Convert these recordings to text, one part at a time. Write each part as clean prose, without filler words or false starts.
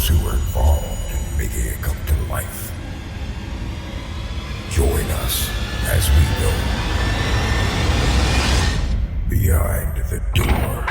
who were involved in making it come to life. Join us as we go behind the door.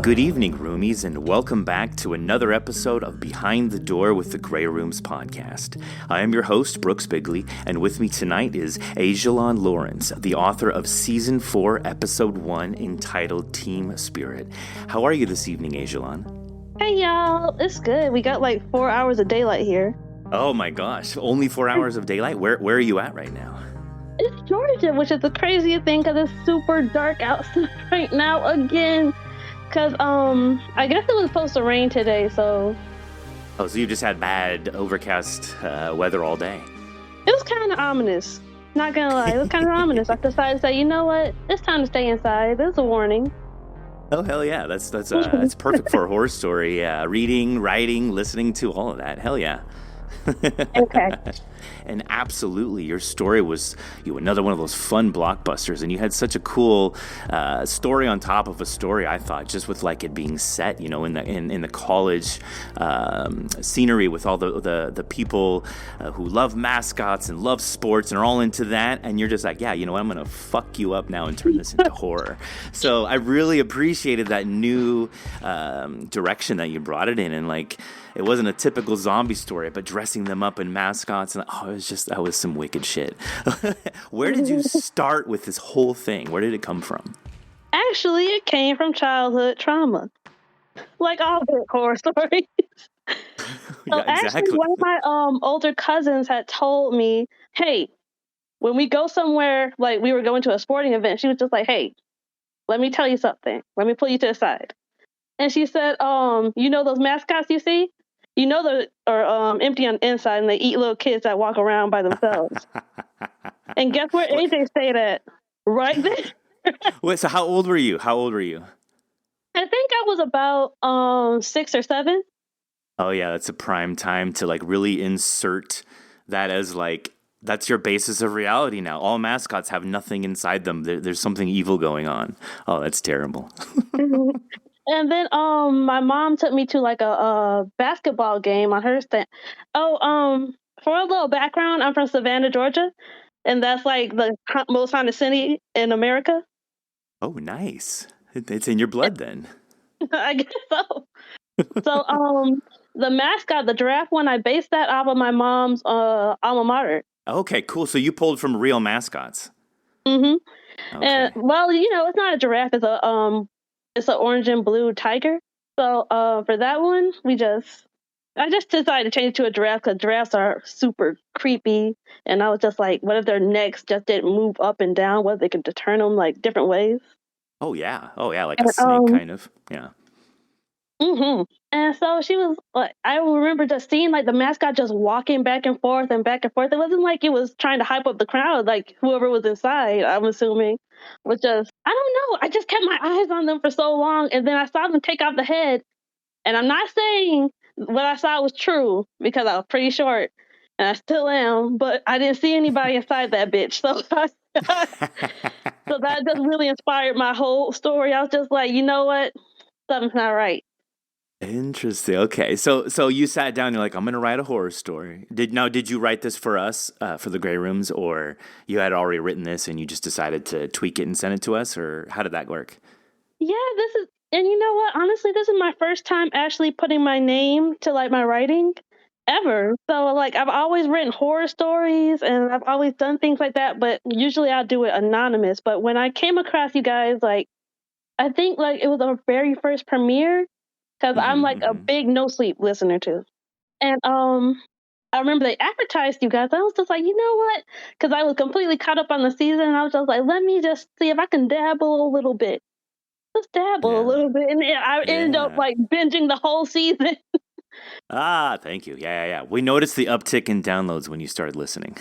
Good evening, roomies, and welcome back to another episode of Behind the Door with the Grey Rooms podcast. I am your host, Brooks Bigley, and with me tonight is Aijalon Lawrence, the author of Season 4, Episode 1, entitled Team Spirit. How are you this evening, Aijalon? Hey, y'all. It's good. We got like 4 hours of daylight here. Oh my gosh, only 4 hours of daylight? Where are you at right now? It's Georgia, which is the craziest thing because it's super dark outside right now again. Because, I guess it was supposed to rain today, so... Oh, so you just had bad, overcast weather all day? It was kind of ominous. Not gonna lie, it was kind of ominous. I decided to say, you know what? It's time to stay inside. There's a warning. Oh, hell yeah. That's perfect for a horror story. Yeah, reading, writing, listening to all of that. Hell yeah. Okay. And absolutely, your story was another one of those fun blockbusters, and you had such a cool story on top of a story. I thought, just with like it being set, in the college scenery with all the people who love mascots and love sports and are all into that, and you're just like, yeah, you know what, I'm gonna fuck you up now and turn this into horror. So I really appreciated that new direction that you brought it in, and like. It wasn't a typical zombie story, but dressing them up in mascots, and that was some wicked shit. Where did you start with this whole thing? Where did it come from? Actually, it came from childhood trauma, like all good horror stories. Yeah, exactly. Actually, one of my older cousins had told me, "Hey, when we go somewhere, like we were going to a sporting event, she was just like, hey, let me tell you something. Let me pull you to the side." And she said, those mascots you see? You know they are empty on the inside and they eat little kids that walk around by themselves. And guess where AJ stayed at? Right there. Wait, so how old were you? I think I was about 6 or 7. Oh yeah, that's a prime time to like really insert that as like that's your basis of reality now. All mascots have nothing inside them. There's something evil going on. Oh, that's terrible. And then my mom took me to like a basketball game on her stand. For a little background, I'm from Savannah, Georgia, and that's like the most haunted city in America. Oh, nice. It's in your blood then. I guess so. So the mascot, the giraffe one, I based that off of my mom's alma mater. Okay, cool. So you pulled from real mascots. Mm-hmm. Okay. And well, it's not a giraffe. It's an orange and blue tiger. So for that one, I just decided to change it to a giraffe because giraffes are super creepy. And I was just like, what if their necks just didn't move up and down? What if they could turn them like different ways? Oh yeah, like a snake kind of. Yeah. Mm-hmm. And so she was like, I remember just seeing like the mascot just walking back and forth and back and forth. It wasn't like it was trying to hype up the crowd, like whoever was inside, I'm assuming, was just, I don't know. I just kept my eyes on them for so long. And then I saw them take off the head. And I'm not saying what I saw was true because I was pretty short and I still am, but I didn't see anybody inside that bitch. So so that just really inspired my whole story. I was just like, you know what? Something's not right. Interesting. Okay, so you sat down. You're like, I'm going to write a horror story. Did you write this for us, for the Grey Rooms, or you had already written this and you just decided to tweak it and send it to us, or how did that work? Yeah, and you know what? Honestly, this is my first time actually putting my name to like my writing ever. So like, I've always written horror stories and I've always done things like that, but usually I'll do it anonymous. But when I came across you guys, like, I think like it was our very first premiere. Because I'm like a big No Sleep listener too. And I remember they advertised you guys. I was just like, you know what? Because I was completely caught up on the season. And I was just like, let me just see if I can dabble a little bit. Just dabble a little bit. And I ended up like binging the whole season. Thank you. Yeah. We noticed the uptick in downloads when you started listening.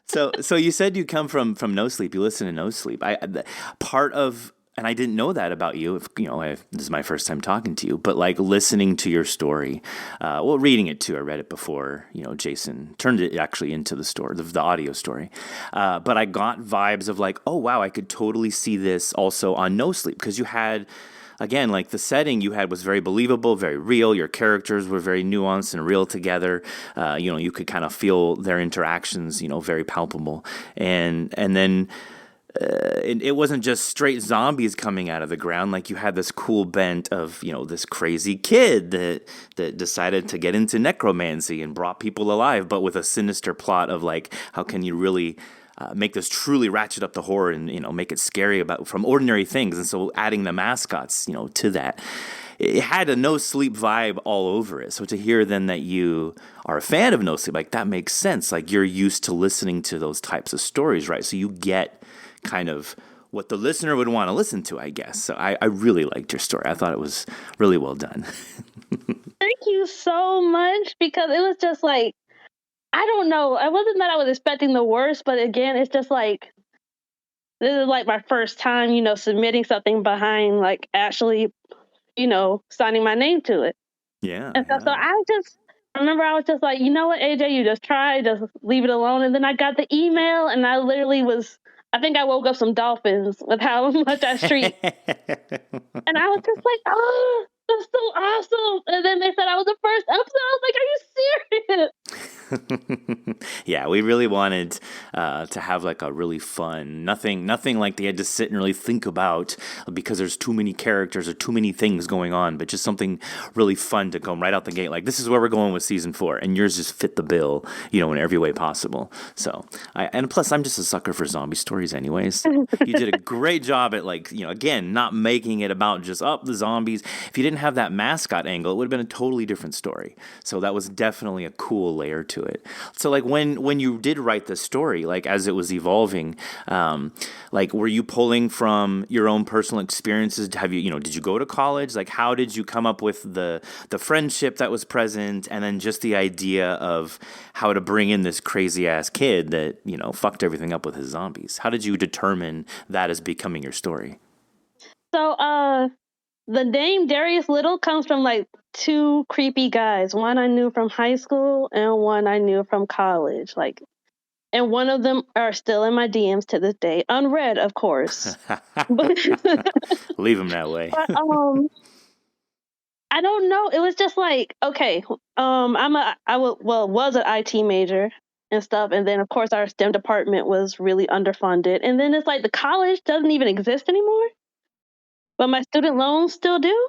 So you said you come from No Sleep. You listen to No Sleep. And I didn't know that about you. This is my first time talking to you, but like listening to your story, reading it too. I read it before, Jason turned it actually into the story, the audio story. But I got vibes of like, oh wow, I could totally see this also on No Sleep because you had again, like the setting you had was very believable, very real. Your characters were very nuanced and real together. You could kind of feel their interactions, very palpable. And then it wasn't just straight zombies coming out of the ground. Like you had this cool bent of this crazy kid that decided to get into necromancy and brought people alive, but with a sinister plot of like, how can you really make this truly ratchet up the horror and make it scary from ordinary things. And so adding the mascots to that, it had a No Sleep vibe all over it. So to hear then that you are a fan of No Sleep, like that makes sense. Like you're used to listening to those types of stories, right? So you get kind of what the listener would want to listen to, I guess. So I really liked your story. I thought it was really well done. Thank you so much, because it was just like, I don't know. It wasn't that I was expecting the worst, but again, it's just like, this is like my first time, submitting something behind like actually, signing my name to it. Yeah. And so I remember I was just like, you know what, AJ, you just leave it alone. And then I got the email and I think I woke up some dolphins with how much I shrieked. And I was just like, oh, that's so awesome. And then they said I was the first episode. I was like, are you serious? Yeah, we really wanted to have like a really fun, nothing like they had to sit and really think about because there's too many characters or too many things going on, but just something really fun to come right out the gate. Like, this is where we're going with season 4, and yours just fit the bill, in every way possible. So, and plus, I'm just a sucker for zombie stories, anyways. You did a great job at again, not making it about just the zombies. If you didn't have that mascot angle, it would have been a totally different story. So that was definitely a cool layer to it. So like when you did write the story, like as it was evolving, like were you pulling from your own personal experiences? Did you go to college? Like how did you come up with the friendship that was present, and then just the idea of how to bring in this crazy ass kid that fucked everything up with his zombies? How did you determine that as becoming your story? So the name Darius Little comes from like 2 creepy guys. One I knew from high school and one I knew from college. And one of them are still in my DMs to this day, unread, of course. Leave them that way. But I don't know. It was just like, okay, was an IT major and stuff, and then of course our STEM department was really underfunded, and then it's like the college doesn't even exist anymore, but my student loans still do.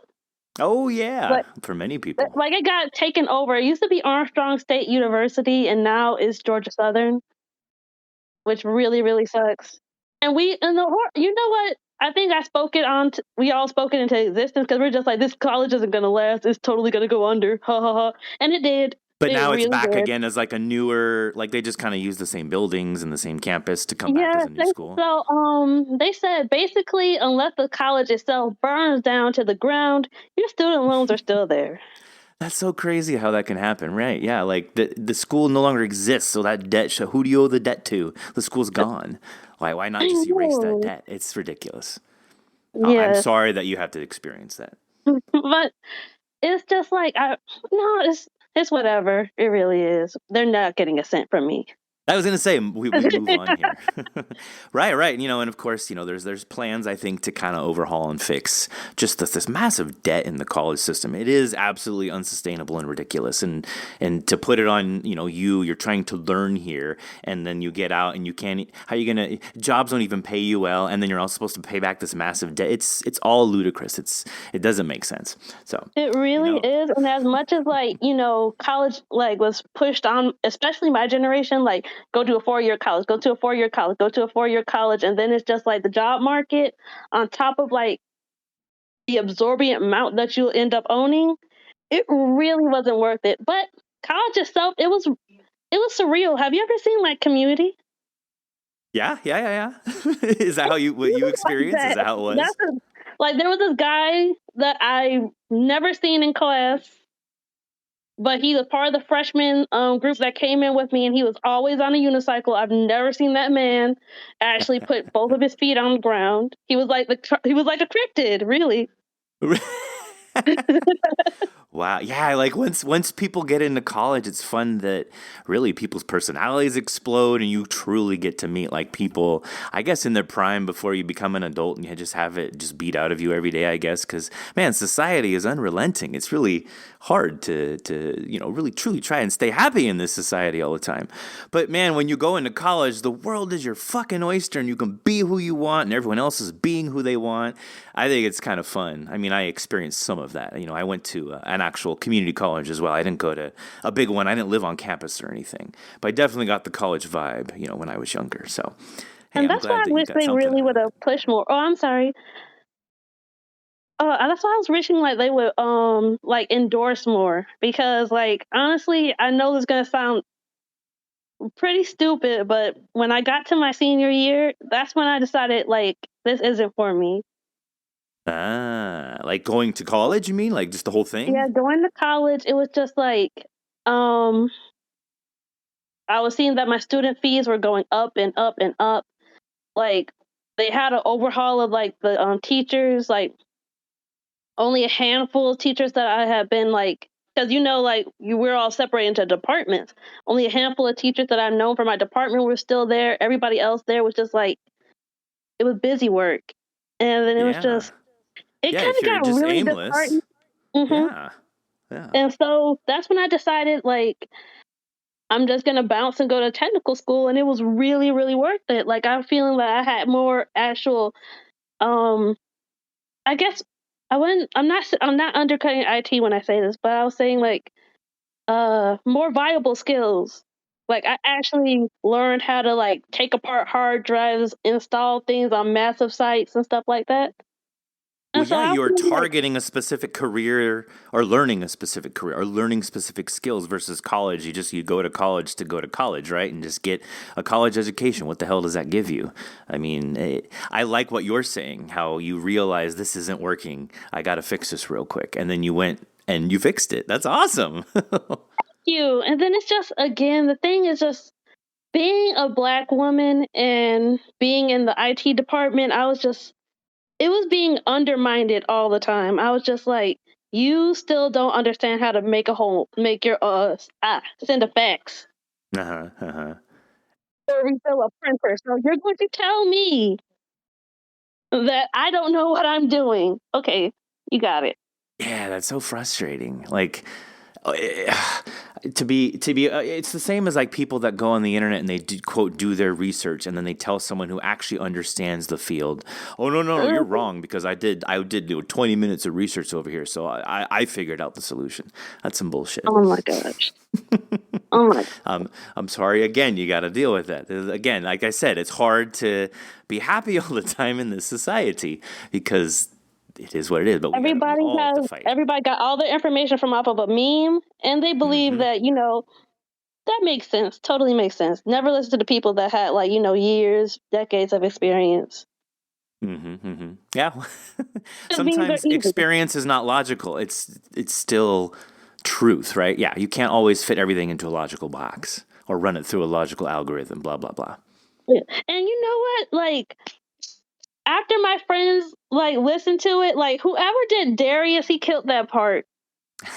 Oh yeah, for many people. Like it got taken over. It used to be Armstrong State University, and now it's Georgia Southern, which really, really sucks. And you know what? I think we all spoke it into existence because we're just like, this college isn't going to last. It's totally going to go under. Ha ha ha. And it did. But now it's back again as like a newer, like they just kind of use the same buildings and the same campus to come back as a new school. So they said basically, unless the college itself burns down to the ground, your student loans are still there. That's so crazy how that can happen, right? Yeah, like the school no longer exists, so that debt, who do you owe the debt to? The school's gone. Why not just erase that debt? It's ridiculous. I'm sorry that you have to experience that. But it's just like, it's whatever. It really is. They're not getting a cent from me. I was going to say, we move on here. Right. And of course, there's plans, I think, to kind of overhaul and fix just this massive debt in the college system. It is absolutely unsustainable and ridiculous. And to put it on, you're trying to learn here, and then you get out and you can't, how are you going to, jobs don't even pay you well, and then you're also supposed to pay back this massive debt. It's all ludicrous. It doesn't make sense. So it really is. And as much as college was pushed on, especially my generation, go to a 4-year college, go to a 4-year college, go to a 4-year college. And then it's just like the job market on top of the absorbent amount that you'll end up owning. It really wasn't worth it. But college itself, it was surreal. Have you ever seen Community? Yeah. Is that what you experienced? Is that how it was? There was this guy that I never seen in class, but he was part of the freshman group that came in with me, and he was always on a unicycle. I've never seen that man actually put both of his feet on the ground. He was like a cryptid, really. Wow. Yeah, like once people get into college, it's fun that really people's personalities explode and you truly get to meet like people, I guess in their prime before you become an adult and you just have it just beat out of you every day, I guess, cuz man, society is unrelenting. It's really hard to really truly try and stay happy in this society all the time. But man, when you go into college, the world is your fucking oyster and you can be who you want and everyone else is being who they want. I think it's kind of fun. I mean, I experienced some of that. I went to an actual community college as well. I didn't go to a big one. I didn't live on campus or anything, but I definitely got the college vibe, when I was younger. So, hey, And I'm that's why glad I that you wish got they something really out would of it. have pushed more. Oh, I'm sorry. That's why I was wishing like they would like endorse more because like honestly, I know this is gonna sound pretty stupid, but when I got to my senior year, that's when I decided like this isn't for me. Ah, like going to college, you mean? Like just the whole Yeah, thing? going to college, it was just like um I was seeing that my student fees were going up and up and up. Like they had an overhaul of like the teachers, like only a handful of teachers that I had been like, because like we're all separated into departments. Only a handful of teachers that I've known from my department were still there. Everybody else there was just like it was busy work, and then it was Yeah. just it Yeah, kind if of you're got just really aimless. disheartening. Hmm. Yeah. Yeah. And so that's when I decided like I'm just gonna bounce and go to technical school, and it was really really worth it. Like I'm feeling that I had more actual um I guess I wouldn't. I'm not undercutting IT when I say this, but I was saying like more viable skills. Like I actually learned how to like take apart hard drives, install things on massive sites and stuff like that. Well, And so yeah, I you're feel like targeting a specific career or learning a specific career or learning specific skills versus college. You go to go to college, right? And just get a college education. What the hell does that give you? I mean, I like what you're saying, how you realize this isn't working. I got to fix this real quick. And then you went and you fixed it. That's awesome. you. And then it's just again the thing is just being a black woman and being in the IT department. I was just it was being undermined all the time. I was just like, you still don't understand how to make your send a fax Uh-huh, uh-huh. or refill a printer. So you're going to tell me that I don't know what I'm doing. Okay, you got it. Yeah, that's so frustrating. Like, eh, it's the same as like people that go on the internet and they quote do their research and then they tell someone who actually understands the field, oh no, you're Mhm. wrong because I did do 20 minutes of research over here, so I figured out the solution. That's some bullshit. Oh my gosh. Oh my. I'm sorry again. You got to deal with that again. Like I said, it's hard to be happy all the time in this society because it is what it is. But we all have to fight. Everybody got all their information from off of a meme, and they believe Hmm. that that makes sense. Totally makes sense. Never listen to the people that had like years, decades of experience. Hmm. Hmm. Yeah. Because memes are Sometimes easy. experience is not logical. It's still truth, right? Yeah. You can't always fit everything into a logical box or run it through a logical algorithm. Blah blah blah. Yeah. And you know what? Like after my friends like listened to it, like whoever did Darius, he killed that part.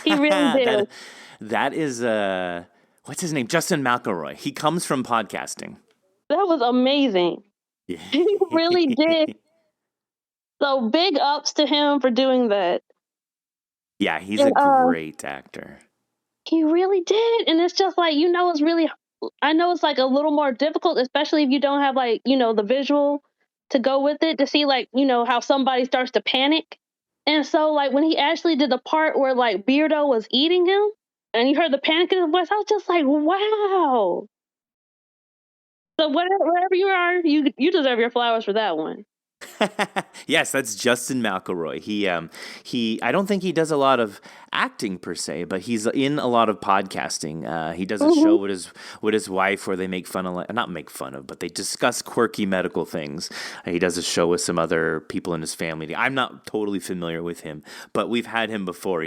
He really did. That is what's his name? Justin McElroy. He comes from podcasting. That was amazing. He really did. So big ups to him for doing that. Yeah, he's a And great actor. he really did. And it's just like, it's really I know it's like a little more difficult, especially if you don't have like, the visual to go with it to see like, how somebody starts to panic. And so like when he actually did the part where like Beardo was eating him and you heard the panic in his voice, I was just like, wow. So wherever you are, you deserve your flowers for that one. Yes, that's Justin McElroy. He I don't think he does a lot of acting per se, but he's in a lot of podcasting. He does a show Hmm. with his wife where they make fun of not make fun of, but they discuss quirky medical things. He does a show with some other people in his family. I'm not totally familiar with him, but we've had him before.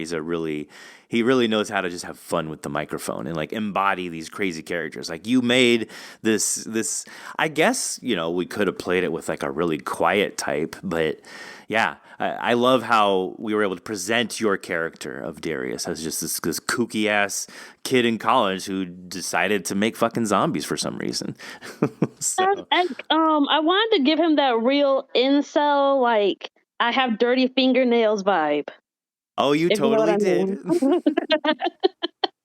He really knows how to just have fun with the microphone and like embody these crazy characters. Like you made this I guess, we could have played it with like a really quiet type, but it, yeah, I love how we were able to present your character of Darius as just this kooky ass kid in college who decided to make fucking zombies for some reason. So I wanted to give him that real incel, like I have dirty fingernails vibe. oh, you If you know what totally I did. mean.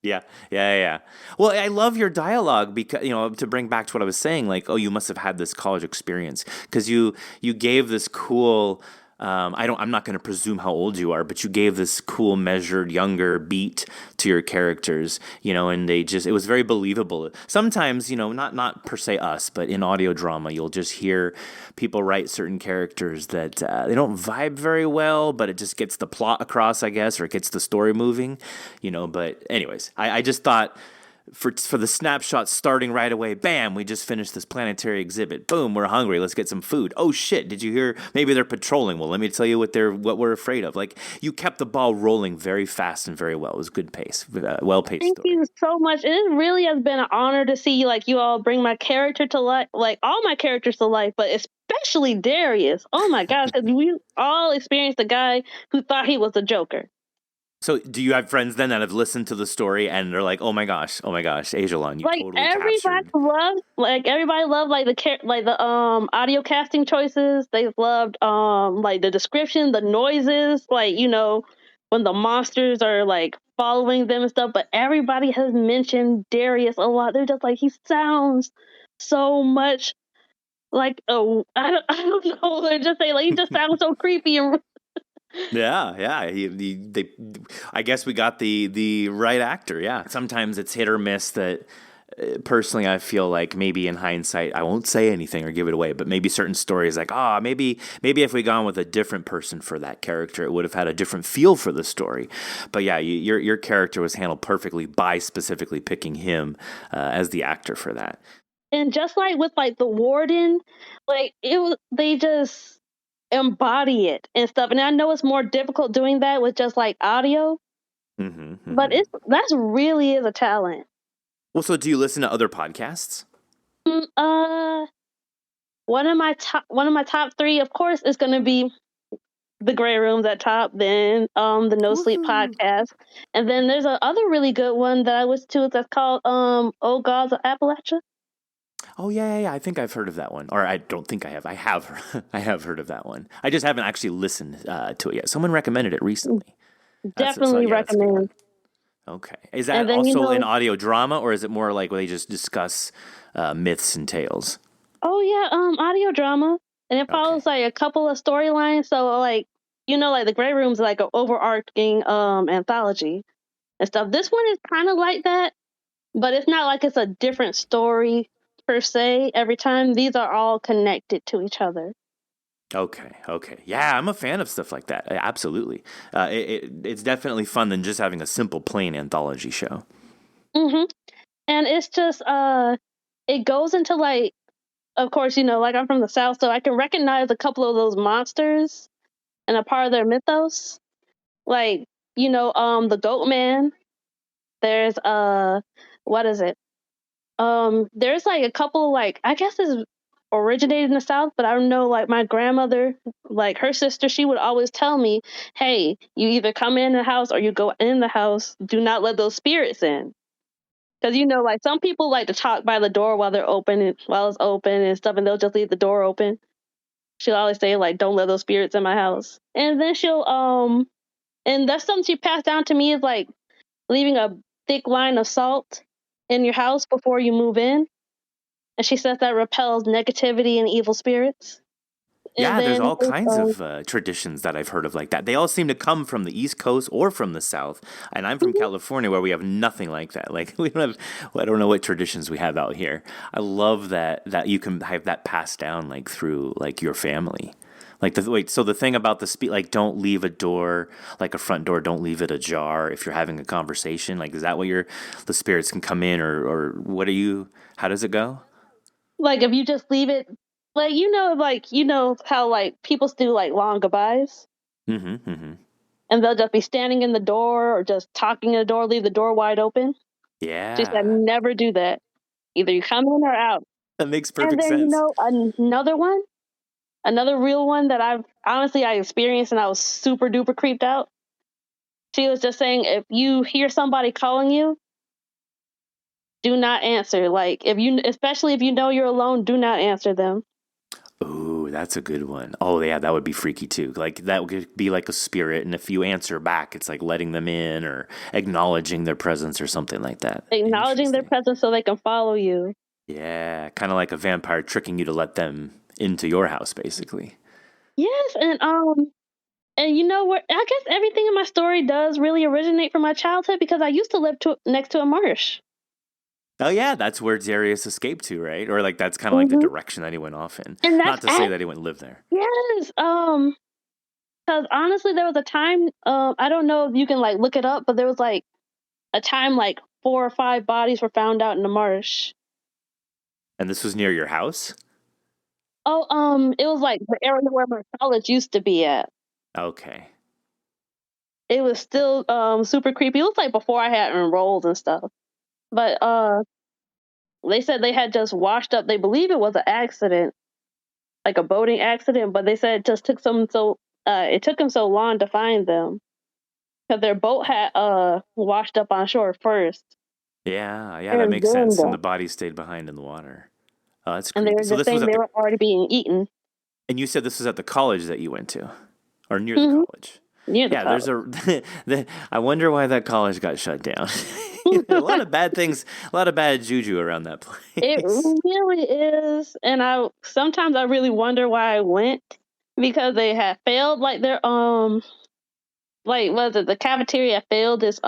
Yeah, yeah, yeah. Well, I love your dialogue because to bring back to what I was saying, like, oh, you must have had this college experience because you gave this cool. I'm not going to presume how old you are, but you gave this cool, measured, younger beat to your characters, and it was very believable. Sometimes, not per se us, but in audio drama, you'll just hear people write certain characters that they don't vibe very well, but it just gets the plot across, I guess, or it gets the story moving, But anyways, I just thought for the snapshot starting right away, bam, we just finished this planetary exhibit. Boom, we're hungry. Let's get some food. Oh shit, did you hear? Maybe they're patrolling. Well, let me tell you what we're afraid of. Like you kept the ball rolling very fast and very well. It was good pace, well paced. Thank you so much. It really has been an honor to see like you all bring my character to life, like all my characters to life, but especially Darius. Oh my gosh, because we all experienced a guy who thought he was a Joker. So, do you have friends then that have listened to the story and they're like, "Oh my gosh, Aijalon, you like totally everybody captured." everybody loved like the audio casting choices. They loved like the description, the noises, like when the monsters are like following them and stuff. But everybody has mentioned Darius a lot. They're just like he sounds so much like I don't know. They're just saying like he just sounds so creepy and. Yeah. I guess we got the right actor. Yeah. Sometimes it's hit or miss. That personally, I feel like maybe in hindsight, I won't say anything or give it away. But maybe certain stories, like maybe if we gone with a different person for that character, it would have had a different feel for the story. But yeah, your character was handled perfectly by specifically picking him as the actor for that. And just like with like the Warden, like they just embody it and stuff. And I know it's more difficult doing that with just like audio, but that's really is a talent. Well, so do you listen to other podcasts? One of my top three, of course, is going to be the Grey Rooms at top. Then the No Sleep podcast, and then there's a other really good one that I listen to that's called Oh Gods of Appalachia. Oh yeah. I think I've heard of that one, or I don't think I have. I have heard of that one. I just haven't actually listened to it yet. Someone recommended it recently. Definitely recommend. Okay, is that also an audio drama, or is it more like where they just discuss myths and tales? Oh yeah, audio drama, and it follows like a couple of storylines. So like like the Grey Room's like an overarching anthology and stuff. This one is kind of like that, but it's not like it's a different story per se every time. These are all connected to each other. Okay. Yeah, I'm a fan of stuff like that. Absolutely. It's definitely fun than just having a simple plain anthology show. And it's just it goes into like, of course, like I'm from the South, so I can recognize a couple of those monsters and a part of their mythos. Like, the Goat Man. There's what is it? There's like a couple, like I guess it's originated in the South, but I know like my grandmother, like her sister, she would always tell me, hey, you either come in the house or you go in the house. Do not let those spirits in. Because like some people like to talk by the door while it's open and stuff, and they'll just leave the door open. She'll always say like, don't let those spirits in my house. And then she'll and that's something she passed down to me, is like leaving a thick line of salt in your house before you move in. And she says that repels negativity and evil spirits. Yeah, there's all kinds of traditions that I've heard of like that. They all seem to come from the East Coast or from the South. And I'm from California, where we have nothing like that. Like we don't have, I don't know what traditions we have out here. I love that you can have that passed down like through like your family. Like so the thing about like don't leave a door, like a front door, don't leave it ajar if you're having a conversation. Like, is that what the spirits can come in, or what how does it go? Like if you just leave it, like how like people do like long goodbyes, and they'll just be standing in the door or just talking in the door, leave the door wide open. Yeah, just said never do that. Either you come in or out. That makes perfect sense. And then another one Another real one that I experienced and I was super duper creeped out. She was just saying, if you hear somebody calling you, do not answer. Like especially if you know you're alone, do not answer them. Ooh, that's a good one. Oh, yeah, that would be freaky too. Like that would be like a spirit, and if you answer back, it's like letting them in or acknowledging their presence or something like that. Acknowledging their Interesting. presence so they can follow you. Yeah, kind of like a vampire tricking you to let them into your house, basically. Yes, and you know what? I guess everything in my story does really originate from my childhood because I used to live next to a marsh. Oh yeah, that's where Darius escaped to, right? Or like that's kind of like the Hmm. direction that he went off in. And Not to say that he wouldn't live there. yes, because honestly, there was a time. I don't know if you can like look it up, but there was like a time like 4 or 5 bodies were found out in the marsh. And this was near your house? Oh, it was like the area where my college used to be at. Okay. It was still super creepy. It was like before I had enrolled and stuff. But they said they had just washed up. They believe it was an accident, like a boating accident, but they said it just took it took them so long to find them because their boat had washed up on shore first. Yeah, that And makes then sense. And the body stayed behind in the water. Oh, that's and they creepy. were So just this was saying at they the, were already being eaten. and you said this was at the college that you went to, or near the Hmm. college. Near the Yeah, there's college. I wonder why that college got shut down. A lot of bad things, a lot of bad juju around that It place. really is, and I sometimes I really wonder why I went because they had failed like their like was it the cafeteria failed its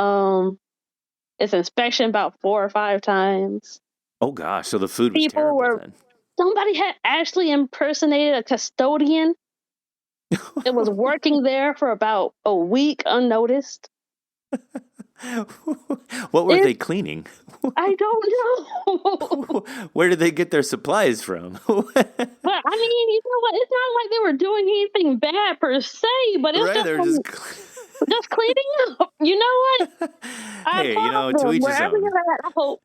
inspection about 4 or 5 times. Oh gosh, so the food was People terrible were then. Somebody had actually impersonated a custodian. It was working there for about a week unnoticed. What were It they cleaning? I don't know. Where did they get their supplies from? But I mean, you know what? It's not like they were doing anything bad per se, but it was Right, just they're just. just cleaning up. You know what? I Hey, applaud to them each his wherever own. you're at. I hope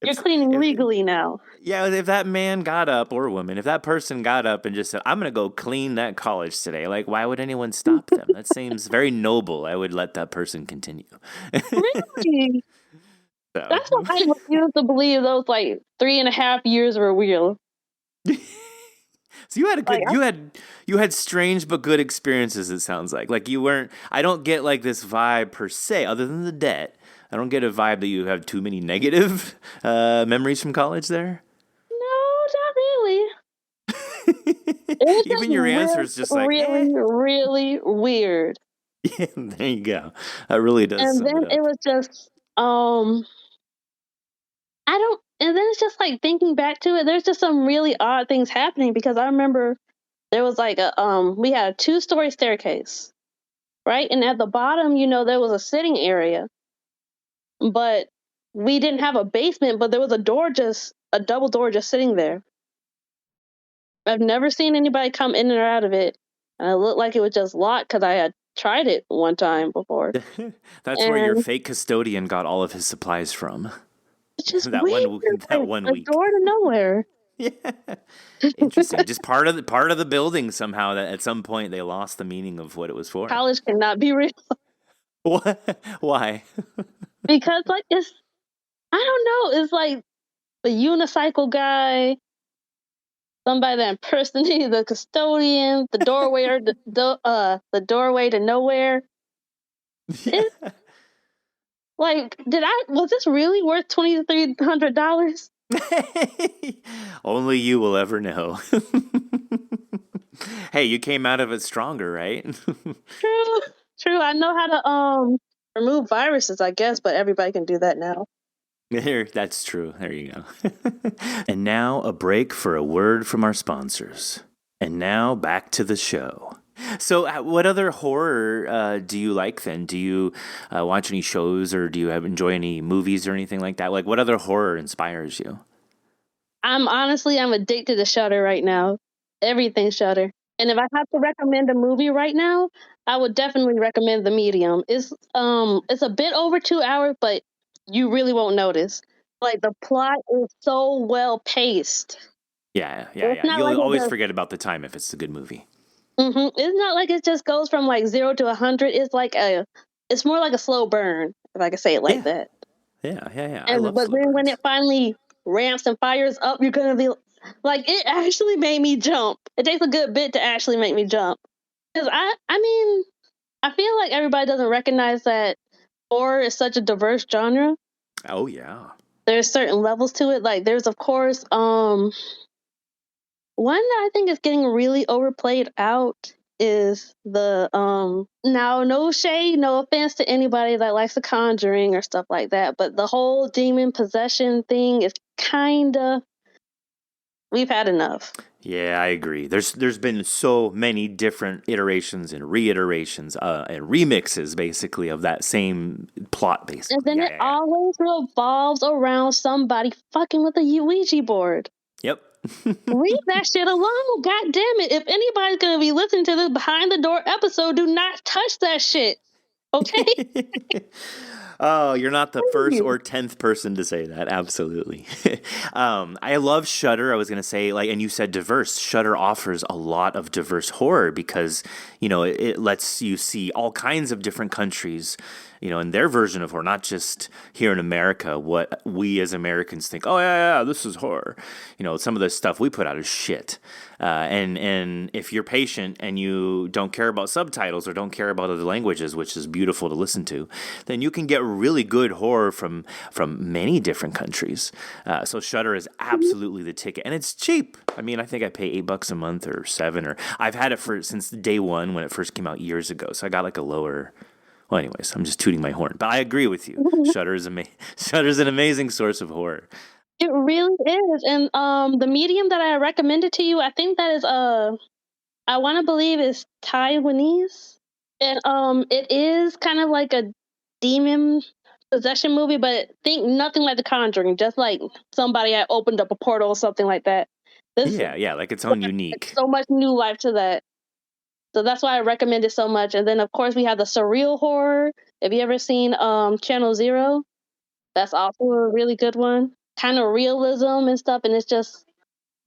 you're cleaning If, legally now. yeah, if that man got up or woman, if that person got up and just said, "I'm gonna go clean that college today," like, why would anyone stop them? That seems very noble. I would let that person continue. Really? So, That's what I refuse to believe. Those like 3.5 years were real. so you had a Like good, you had strange but good experiences. It sounds like you weren't. I don't get like this vibe per se, other than the debt. I don't get a vibe that you have too many negative memories from college there. no, not really. It was just Even your answer is just like, eh. really, really weird. Yeah, there you go. That really does And sum then it it up. was just I don't and then it's just like thinking back to it, there's just some really odd things happening because I remember there was like we had a 2-story staircase, right? And at the bottom, there was a sitting area, but we didn't have a basement, but there was a double door just sitting there. I've never seen anybody come in or out of it. And it looked like it was just locked because I had tried it one time before. That's where your And fake custodian got all of his supplies from. it's just that weird. one Like that one a week. door to nowhere. Yeah. Interesting. Just part of the building somehow that at some point they lost the meaning of what it was for. College cannot be real. What? Why? Because like I don't know, it's like the unicycle guy, somebody that impersonated the custodian, the doorway or the doorway to nowhere. Yeah. It's like, was this really worth $2,300? Only you will ever know. Hey, you came out of it stronger, right? True, true. I know how to remove viruses, I guess, but everybody can do that now. That's true. There you go. And now a break for a word from our sponsors. And now back to the show. So, what other horror do you like then? Do you watch any shows or do you enjoy any movies or anything like that? Like, what other horror inspires you? I'm addicted to Shudder right now. Everything Shudder. And if I have to recommend a movie right now, I would definitely recommend The Medium. It's a bit over 2 hours, but you really won't notice. Like the plot is so well paced. It's not like You'll always it forget about the time if it's a good movie. it's not like it just goes from like 0 to 100. It's more like a slow burn, if I can say it like that. Yeah. I And love but slow then when burns. it finally ramps and fires up, you're gonna be like, it actually made me jump. It takes a good bit to actually make me jump. Because I mean, I feel like everybody doesn't recognize that horror is such a diverse genre. Oh yeah. There's certain levels to it. Like there's of course one that I think is getting really overplayed out is the now no shade, no offense to anybody that likes The Conjuring or stuff like that, but the whole demon possession thing is kinda, we've had enough. Yeah, I agree. There's been so many different iterations and reiterations and remixes, basically, of that same plot, And basically. then it always revolves around somebody fucking with a Ouija board. Yep. Leave that shit alone. God damn it. If anybody's going to be listening to this Behind the Door episode, do not touch that shit. Okay? Oh, you're not the first or 10th person to say that. Absolutely. I love Shudder. I was going to say, like, and you said diverse. Shudder offers a lot of diverse horror because, it lets you see all kinds of different countries, in their version of horror, not just here in America, what we as Americans think, oh, yeah, this is horror. Some of the stuff we put out is shit. And if you're patient and you don't care about subtitles or don't care about other languages, which is beautiful to listen to, then you can get really good horror from many different countries. So Shudder is absolutely the ticket, and it's cheap. I mean, I think I pay $8 a month or $7, or I've had it since day one when it first came out years ago. So I got like a lower. Well, anyways, I'm just tooting my horn, but I agree with you. Shudder's an amazing source of horror. It really is. And the medium that I recommended to you, I think that is I want to believe is Taiwanese. And it is kind of like a demon possession movie, but think nothing like The Conjuring, just like somebody had opened up a portal or something like that. Yeah, like its own unique. So much new life to that. So that's why I recommend it so much. And then of course we have the Surreal Horror. Have you ever seen Channel Zero? That's also a really good one. Kind of realism and stuff, and it's just,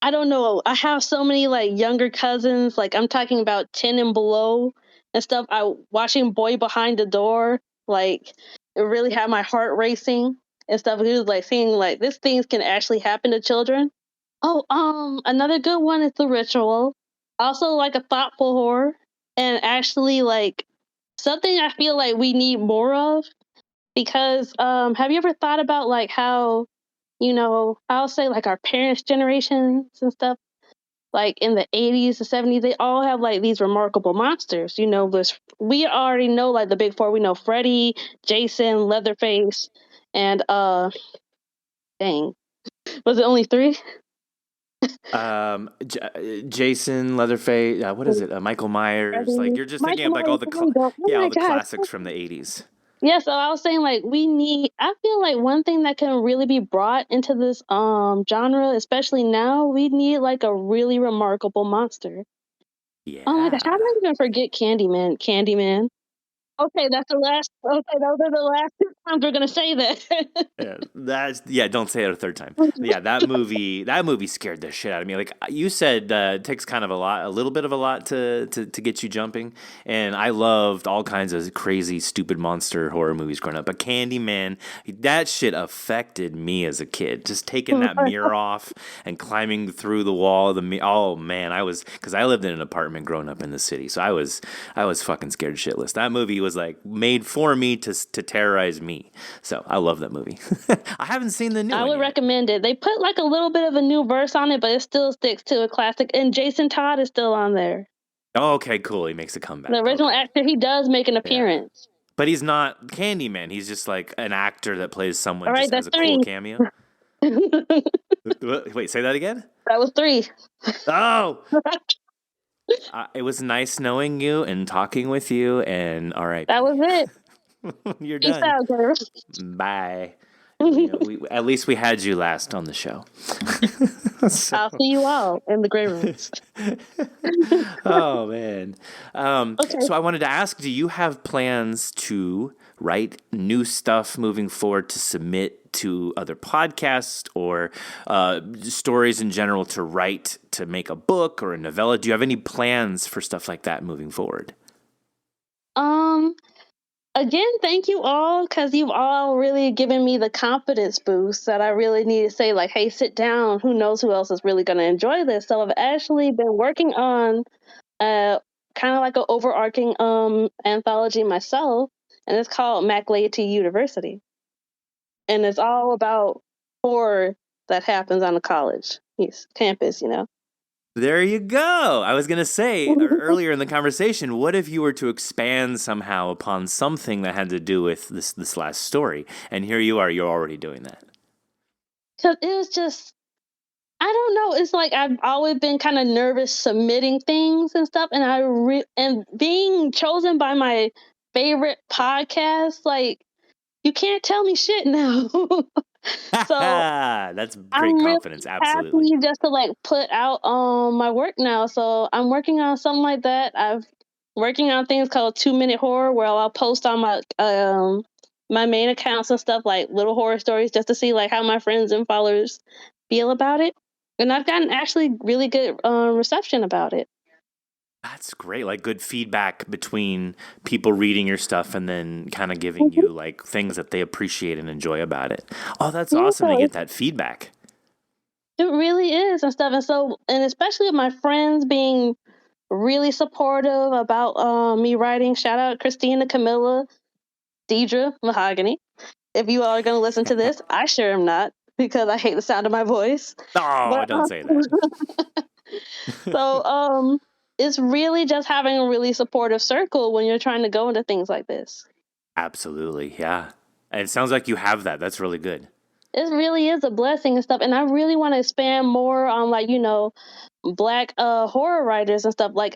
I don't know. I have so many like younger cousins, like I'm talking about 10 and below and stuff. Watching Boy Behind the Door, like it really had my heart racing and stuff. It was like seeing like these things can actually happen to children. Oh, another good one is The Ritual. Also like a thoughtful horror, and actually like something I feel like we need more of, because have you ever thought about like how, I'll say like our parents' generations and stuff, like in the 80s, the 70s, they all have like these remarkable monsters. We already know like the big four. We know Freddy, Jason, Leatherface, and dang, was it only three? Jason, Leatherface, what is it? Michael Myers. Like you're just thinking of like all the classics from the 80s. Yeah, so I was saying like I feel like one thing that can really be brought into this genre, especially now, we need like a really remarkable monster. Yeah. Oh my gosh, how did I even forget Candyman. Okay, that's the last. Okay, those are the last two times we're gonna say that. Don't say it a third time. Yeah, that movie scared the shit out of me. Like you said, it takes kind of a little bit of a lot to get you jumping. And I loved all kinds of crazy, stupid monster horror movies growing up. But Candyman, that shit affected me as a kid. Just taking that mirror off and climbing through the wall of the mirror. Oh man, because I lived in an apartment growing up in the city, so I was fucking scared shitless. That movie was like made for me to terrorize me. So I love that movie. I haven't seen the new one. I would recommend it. They put like a little bit of a new verse on it, but it still sticks to a classic. And Jason Todd is still on there. Oh, okay, cool. He makes a comeback. The original actor, he does make an appearance. Yeah. But he's not Candyman. He's just like an actor that plays someone All right, just as a cool cameo. Wait, say that again? That was 3. Oh! It was nice knowing you and talking with you, and all right. That was it. You're done. Peace out, girl. Bye. At least we had you last on the show. I'll see you all in the gray rooms. Oh, man. Okay. So I wanted to ask, do you have plans to write new stuff moving forward to submit to other podcasts or stories in general to write, to make a book or a novella? Do you have any plans for stuff like that moving forward? Again, thank you all, because you've all really given me the confidence boost that I really need to say, like, hey, sit down. Who knows who else is really going to enjoy this? So I've actually been working on kind of like an overarching anthology myself, and it's called McLeod University. And it's all about horror that happens on a college campus, There you go. I was going to say earlier in the conversation, what if you were to expand somehow upon something that had to do with this last story? And here you are, you're already doing that. Because it was just, I don't know. It's like I've always been kind of nervous submitting things and stuff, and and being chosen by my favorite podcast, like, you can't tell me shit now. So That's great I'm really confidence. Absolutely. happy just to like put out my work now. So I'm working on something like that. I've working on things called 2 Minute Horror, where I'll post on my main accounts and stuff, like little horror stories, just to see like how my friends and followers feel about it. And I've gotten actually really good reception about it. That's great. Like good feedback between people reading your stuff and then kind of giving you like things that they appreciate and enjoy about it. Oh, that's awesome to get that feedback. It really is and stuff. And so, and especially my friends being really supportive about me writing. Shout out Christina, Camilla, Deidre, Mahogany. If you all are going to listen to this, I sure am not, because I hate the sound of my voice. Oh, don't say that. So, it's really just having a really supportive circle when you're trying to go into things like this. Absolutely, yeah. And it sounds like you have that. That's really good. It really is a blessing and stuff. And I really want to expand more on, like, Black horror writers and stuff. Like,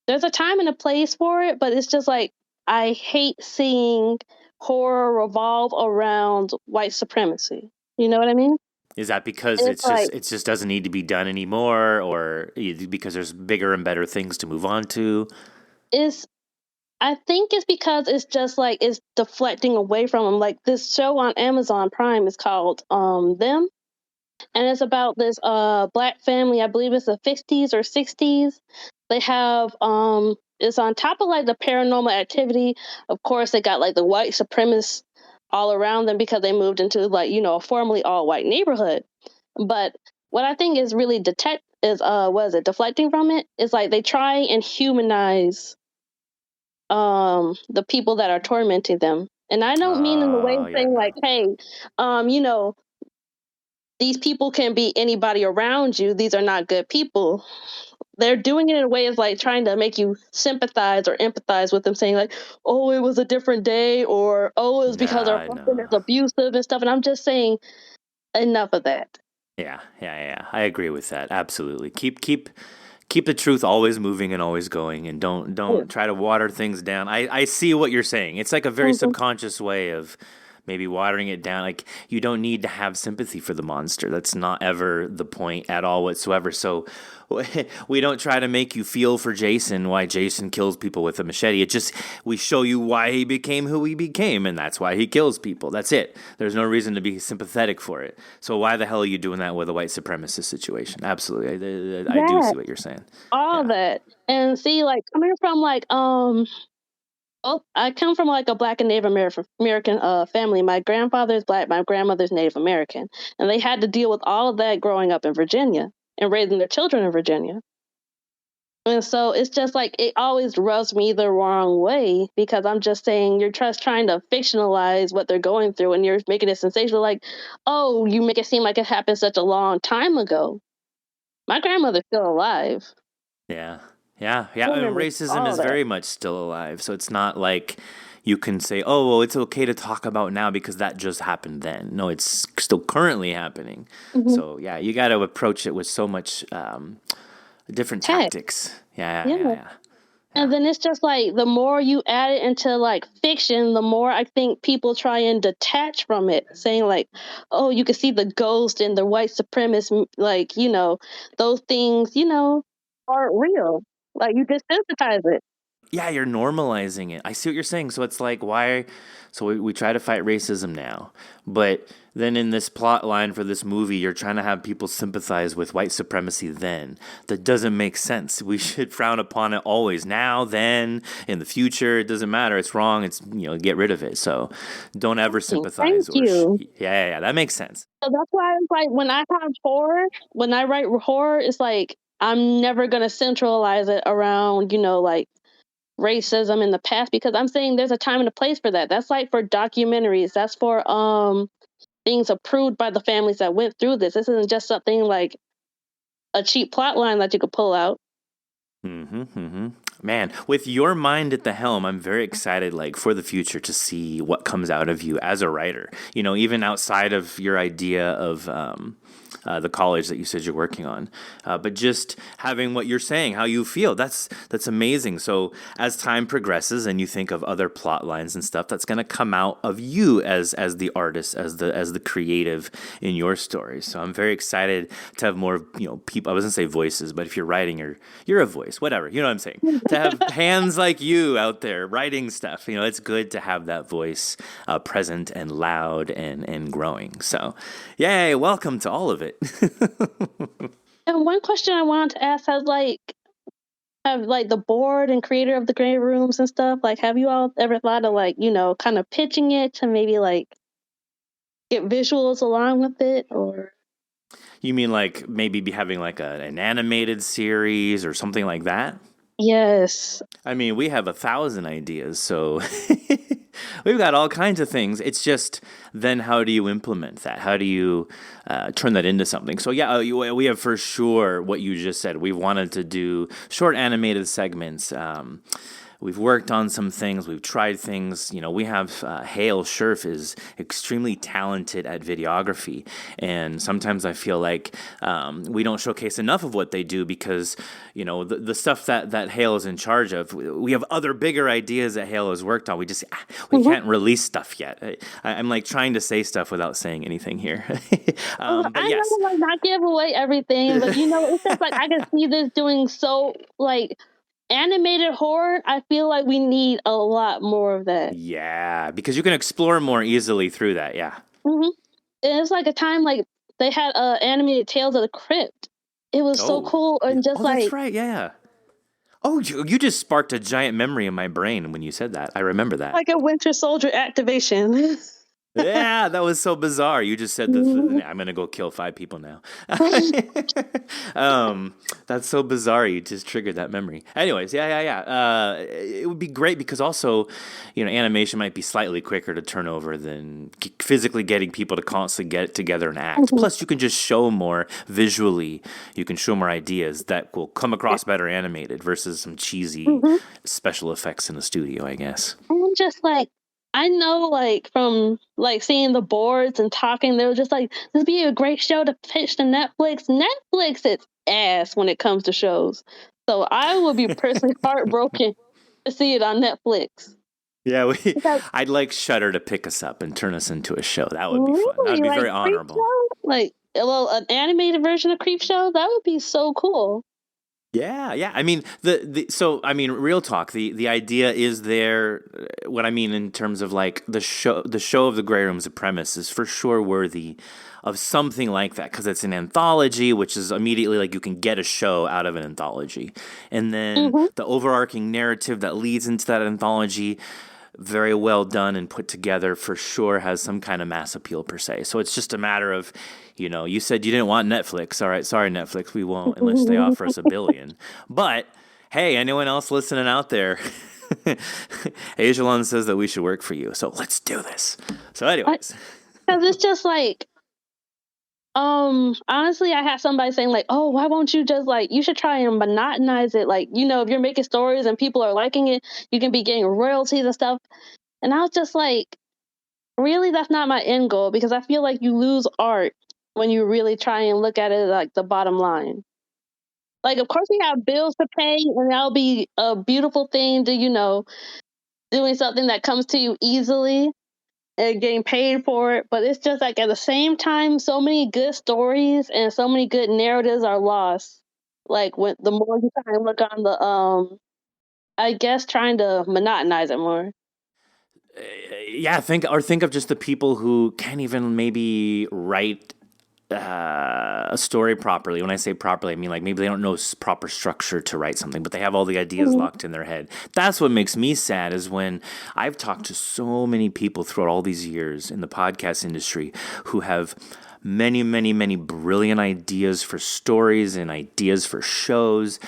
there's a time and a place for it, but it's just like, I hate seeing horror revolve around white supremacy. You know what I mean? Is that because It's like, it just doesn't need to be done anymore, or because there's bigger and better things to move on to? I think it's because it's just like it's deflecting away from them. Like, this show on Amazon Prime is called Them, and it's about this Black family. I believe it's the 50s or 60s. They have it's on top of like the paranormal activity. Of course, they got like the white supremacists all around them because they moved into, like, a formerly all white neighborhood. But what I think is really deflecting from it is like they try and humanize the people that are tormenting them. And I don't mean in the way of saying like, hey, these people can be anybody around you. These are not good people. They're doing it in a way of like trying to make you sympathize or empathize with them, saying like, oh, it was a different day, or oh, it was because our husband is abusive and stuff. And I'm just saying, enough of that. Yeah. I agree with that. Absolutely. Keep the truth always moving and always going, and don't try to water things down. I see what you're saying. It's like a very subconscious way of maybe watering it down. Like, you don't need to have sympathy for the monster. That's not ever the point at all whatsoever. So we don't try to make you feel for Jason, why Jason kills people with a machete. It just, we show you why he became who he became, and that's why he kills people. That's it. There's no reason to be sympathetic for it. So why the hell are you doing that with a white supremacist situation? Absolutely. I do see what you're saying. All that. And see, like, coming from like I come from like a Black and Native American family. My grandfather is Black, my grandmother's Native American, and they had to deal with all of that growing up in Virginia and raising their children in Virginia. And so it's just like, it always rubs me the wrong way, because I'm just saying, you're just trying to fictionalize what they're going through, and you're making it sensational. Like, oh, you make it seem like it happened such a long time ago. My grandmother's still alive. Yeah. Racism is very much still alive. So it's not like you can say, oh, well, it's okay to talk about now because that just happened then. No, it's still currently happening. So, yeah, you got to approach it with so much different tactics. Yeah. And then it's just like, the more you add it into like fiction, the more I think people try and detach from it, saying like, oh, you can see the ghost and the white supremacist, like, those things, aren't real. Like, you desensitize it. Yeah, you're normalizing it. I see what you're saying. So it's like, why? So we try to fight racism now, but then in this plot line for this movie, you're trying to have people sympathize with white supremacy then. That doesn't make sense. We should frown upon it always. Now, then, in the future, it doesn't matter. It's wrong. It's, get rid of it. So don't ever Thank sympathize you. yeah, that makes sense. So that's why it's like when I have horror, when I write horror, it's like I'm never gonna centralize it around, like racism in the past, because I'm saying there's a time and a place for that. That's like for documentaries. That's for things approved by the families that went through this. This isn't just something like a cheap plot line that you could pull out. Man, with your mind at the helm, I'm very excited, like, for the future to see what comes out of you as a writer. Even outside of your idea of the college that you said you're working on, but just having what you're saying, how you feel. That's amazing. So as time progresses and you think of other plot lines and stuff, that's going to come out of you as the artist, as the creative in your story. So I'm very excited to have more, people. I wasn't say voices, but if you're writing, you're a voice, whatever. You know what I'm saying? To have hands like you out there writing stuff, it's good to have that voice present and loud and growing. So, yay! Welcome to all of it. And one question I wanted to ask have the board and creator of the Grey Rooms and stuff, like, have you all ever thought of kind of pitching it to maybe get visuals along with it? Or you mean like maybe be having like an animated series or something like that? Yes. I mean, we have 1,000 ideas, so we've got all kinds of things. It's just then how do you implement that? How do you turn that into something? So yeah, we have for sure what you just said. We've wanted to do short animated segments. We've worked on some things. We've tried things. We have Hale Scherf is extremely talented at videography, and sometimes I feel like we don't showcase enough of what they do because the stuff that Hale is in charge of. We have other bigger ideas that Hale has worked on. We just we can't release stuff yet. I'm like trying to say stuff without saying anything here. But I yes, know, not give away everything, but it's just I can see this doing so animated horror. I feel like we need a lot more of that. Yeah, because you can explore more easily through that. Yeah. And it's like a time they had animated Tales of the Crypt. It was so cool, and just that's right. Yeah. Oh, you just sparked a giant memory in my brain when you said that. I remember that. Like a Winter Soldier activation. Yeah, that was so bizarre. You just said I'm gonna go kill 5 people now. That's so bizarre. You just triggered that memory. Anyways, yeah. It would be great because also, animation might be slightly quicker to turn over than physically getting people to constantly get together and act. Plus, you can just show more visually. You can show more ideas that will come across better animated versus some cheesy special effects in the studio, I guess. I'm just I know, from seeing the boards and talking, they were just this would be a great show to pitch to Netflix. Netflix is ass when it comes to shows, so I would be personally heartbroken to see it on Netflix. Yeah, I'd like Shudder to pick us up and turn us into a show. That would be fun. That would be very honorable. An animated version of Creepshow, that would be so cool. Yeah. I mean, real talk. The idea is there. What I mean in terms of the show of the Grey Rooms, the premise is for sure worthy of something like that because it's an anthology, which is immediately you can get a show out of an anthology, and then the overarching narrative that leads into that anthology. Very well done and put together, for sure has some kind of mass appeal per se. So it's just a matter of, you said you didn't want Netflix. All right, sorry, Netflix, we won't unless they offer us $1 billion. But hey, anyone else listening out there? Aijalon says that we should work for you. So let's do this. So anyways. Because it's just honestly, I had somebody saying oh, why won't you just you should try and monotonize it. If you're making stories and people are liking it, you can be getting royalties and stuff. And I was just really, that's not my end goal, because I feel you lose art when you really try and look at it the bottom line. Of course we have bills to pay, and that'll be a beautiful thing to, doing something that comes to you easily and getting paid for it. But it's just at the same time, so many good stories and so many good narratives are lost. When the more you kind of look on the I guess trying to monotonize it more. Yeah, think of just the people who can't even maybe write a story properly. When I say properly, I mean like maybe they don't know proper structure to write something, but they have all the ideas locked in their head. That's what makes me sad is when I've talked to so many people throughout all these years in the podcast industry who have many, many, many brilliant ideas for stories and ideas for shows,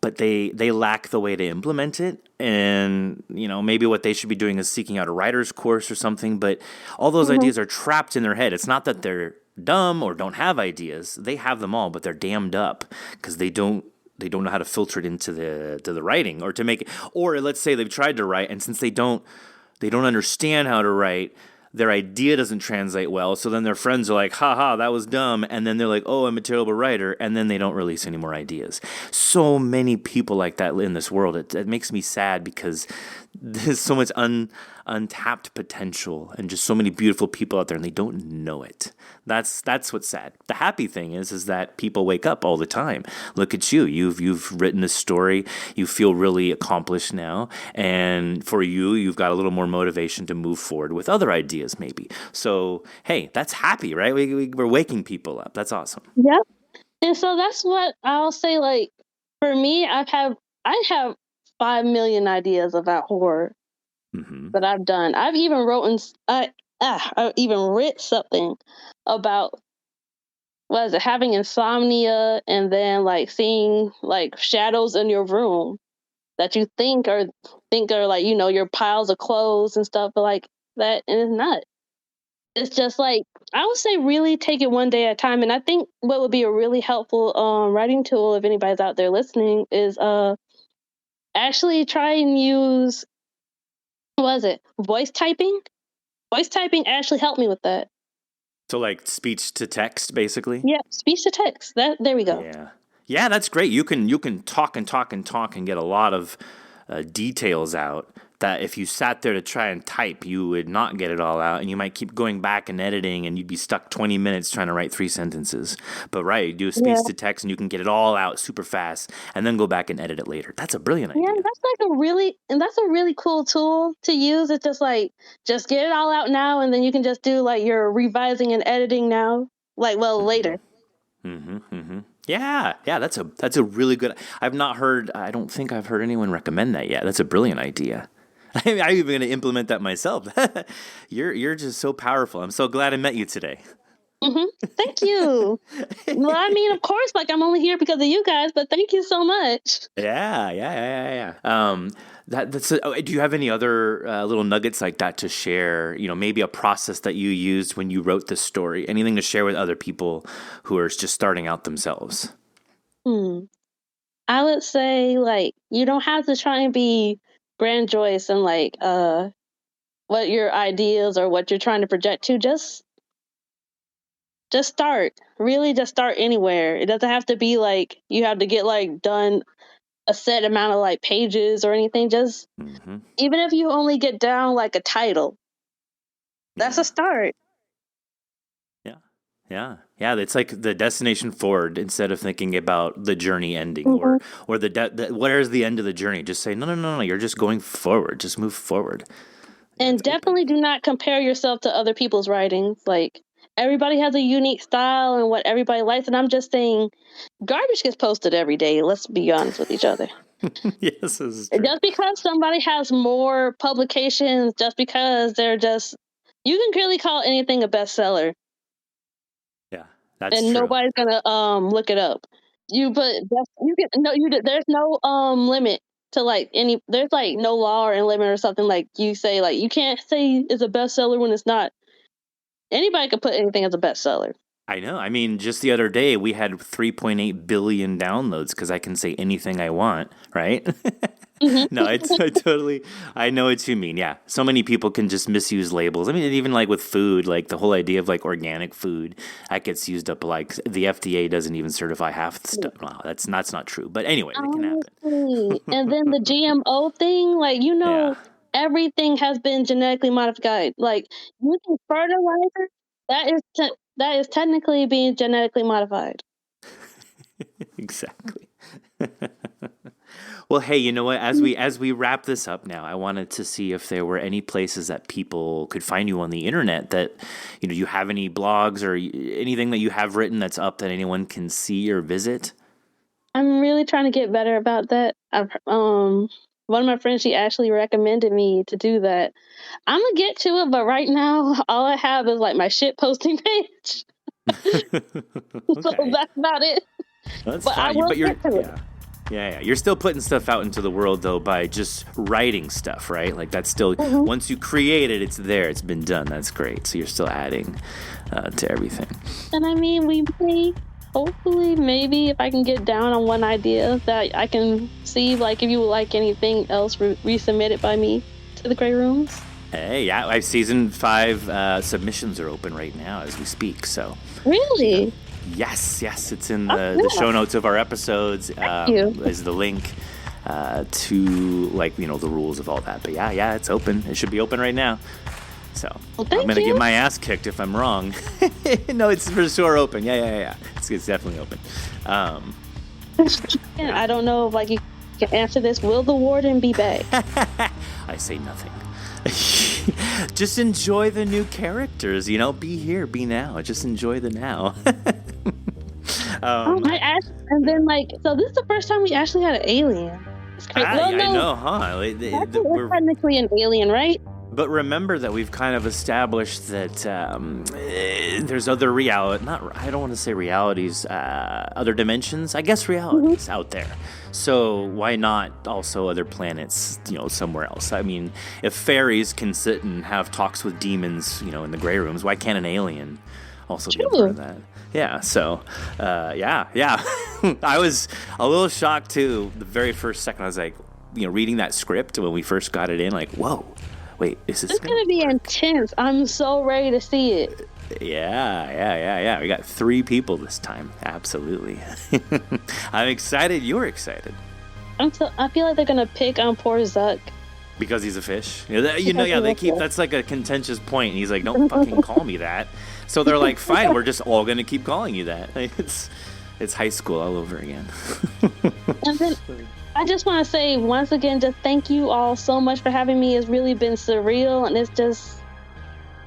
but they lack the way to implement it. And maybe what they should be doing is seeking out a writer's course or something, but all those ideas are trapped in their head. It's not that they're dumb or don't have ideas. They have them all, but they're dammed up because they don't know how to filter it into the writing or to make it. Or let's say they've tried to write, and since they don't understand how to write, their idea doesn't translate well. So then their friends are like, haha, that was dumb. And then they're like, oh, I'm a terrible writer. And then they don't release any more ideas. So many people like that in this world. It makes me sad because there's so much untapped potential and just so many beautiful people out there and they don't know it. That's what's sad. The happy thing is that people wake up all the time. Look at you. You've written this story. You feel really accomplished now. And for you, you've got a little more motivation to move forward with other ideas maybe. So, hey, that's happy, right? We're waking people up. That's awesome. Yep. And so that's what I'll say, like, for me, I have 5 million ideas about horror that I've done. I've even I even writ something about having insomnia and then like seeing like shadows in your room that you think are like your piles of clothes and stuff, but like that, and it's not. It's just like I would say, really take it one day at a time. And I think what would be a really helpful writing tool if anybody's out there listening is actually try and use voice typing. Voice typing actually helped me with that. So like speech to text, basically? Yeah, speech to text. There we go. Yeah, that's great. You can talk and talk and talk and get a lot of details out that if you sat there to try and type, you would not get it all out, and you might keep going back and editing, and you'd be stuck 20 minutes trying to write 3 sentences. But right, you do a speech to text, and you can get it all out super fast, and then go back and edit it later. That's a brilliant idea. Yeah, that's a really cool tool to use. It's just get it all out now, and then you can just do like your revising and editing now, later. Yeah, that's a really good. I don't think I've heard anyone recommend that yet. That's a brilliant idea. I'm even going to implement that myself. You're just so powerful. I'm so glad I met you today. Thank you. Well, I mean, of course, like I'm only here because of you guys, but thank you so much. Yeah. Do you have any other little nuggets like that to share? Maybe a process that you used when you wrote this story. Anything to share with other people who are just starting out themselves? I would say like you don't have to try and be grandiose and like what your ideas or what you're trying to project to. Just start. Really, just start anywhere. It doesn't have to be like you have to get like done a set amount of like pages or anything. Just even if you only get down like a title, that's a start. Yeah. It's like the destination forward instead of thinking about the journey ending or where's the end of the journey. Just say no. You're just going forward. Just move forward. And definitely do not compare yourself to other people's writings. Like everybody has a unique style and what everybody likes. And I'm just saying, garbage gets posted every day. Let's be honest with each other. Yes, this is true. Just because somebody has more publications, just because you can clearly call anything a bestseller. Yeah, that's and true. Nobody's gonna look it up. There's no limit to like any. There's like no law or limit or something like you say like you can't say it's a bestseller when it's not. Anybody can put anything as a bestseller. I know. I mean, just the other day we had 3.8 billion downloads because I can say anything I want, right? No, I know what you mean. Yeah. So many people can just misuse labels. I mean, even like with food, like the whole idea of like organic food, that gets used up. Like the FDA doesn't even certify half the stuff. Wow, that's not true. But anyway, it can happen. And then the GMO thing, like, everything has been genetically modified. Like using fertilizer, that is technically being genetically modified. Exactly. Well, hey, you know what? As we wrap this up now, I wanted to see if there were any places that people could find you on the internet that, you have any blogs or anything that you have written that's up that anyone can see or visit. I'm really trying to get better about that. One of my friends, she actually recommended me to do that. I'm gonna get to it, but right now, all I have is like my shit posting page. So Okay. that's about it. That's But I fine. will But you're get to it. yeah. You're still putting stuff out into the world though by just writing stuff, right? Like that's still once you create it, it's there. It's been done. That's great. So you're still adding to everything. And I mean, we may, hopefully, maybe if I can get down on one idea that I can see, like if you would like anything else resubmitted by me to the Grey Rooms. Hey, yeah, season 5 submissions are open right now as we speak. So Really? yes, it's in the show notes of our episodes. you. Is the link to the rules of all that. But yeah, it's open. It should be open right now. So Well, I'm thank gonna you. get my ass kicked if I'm wrong. No, it's for sure open. Yeah. It's definitely open. And I don't know if you can answer this. Will the Warden be back? I say nothing. Just enjoy the new characters. Be here, be now. Just enjoy the now. And then so this is the first time we actually had an alien. It's crazy. I know, huh? We're technically an alien, right? But remember that we've kind of established that there's other reality. I don't want to say realities, other dimensions. I guess realities out there. So why not also other planets? Somewhere else. I mean, if fairies can sit and have talks with demons, in the Grey Rooms, why can't an alien also be a part of that? Yeah. So, yeah. I was a little shocked too. The very first second, I was like, reading that script when we first got it in, like, whoa. Wait, is this? It's gonna be intense. I'm so ready to see it. Yeah. We got 3 people this time. Absolutely. I'm excited. You're excited. I feel like they're gonna pick on poor Zuck. Because he's a fish. They keep, that's like a contentious point. And he's like, don't fucking call me that. So they're like, fine, we're just all gonna keep calling you that. It's high school all over again. And then I just want to say once again, just thank you all so much for having me. It's really been surreal, and it's just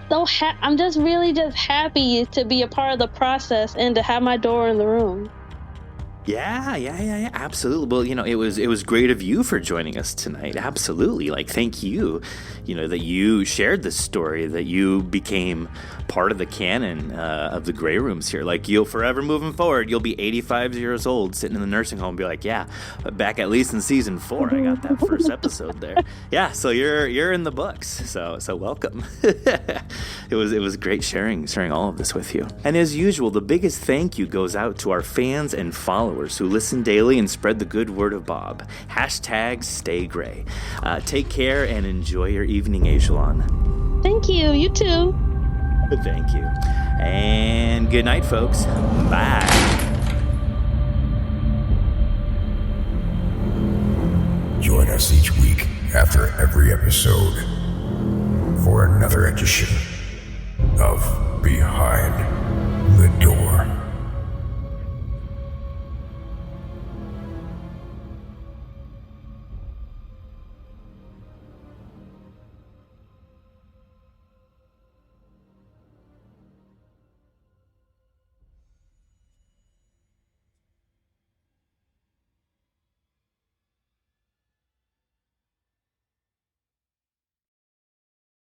so I'm just really just happy to be a part of the process and to have my door in the room. Yeah, absolutely. Well, it was great of you for joining us tonight. Absolutely. Thank you, that you shared this story, that you became part of the canon of the Grey Rooms here. You'll forever moving forward, you'll be 85 years old sitting in the nursing home and be like, yeah, back at least in season 4, I got that first episode there. Yeah, so you're in the books. So welcome. It was great sharing all of this with you. And as usual, the biggest thank you goes out to our fans and followers who listen daily and spread the good word of Bob. #StayGray. Take care and enjoy your evening, Aijalon. Thank you. You too. Thank you. And good night, folks. Bye. Join us each week after every episode for another edition of Behind the Door.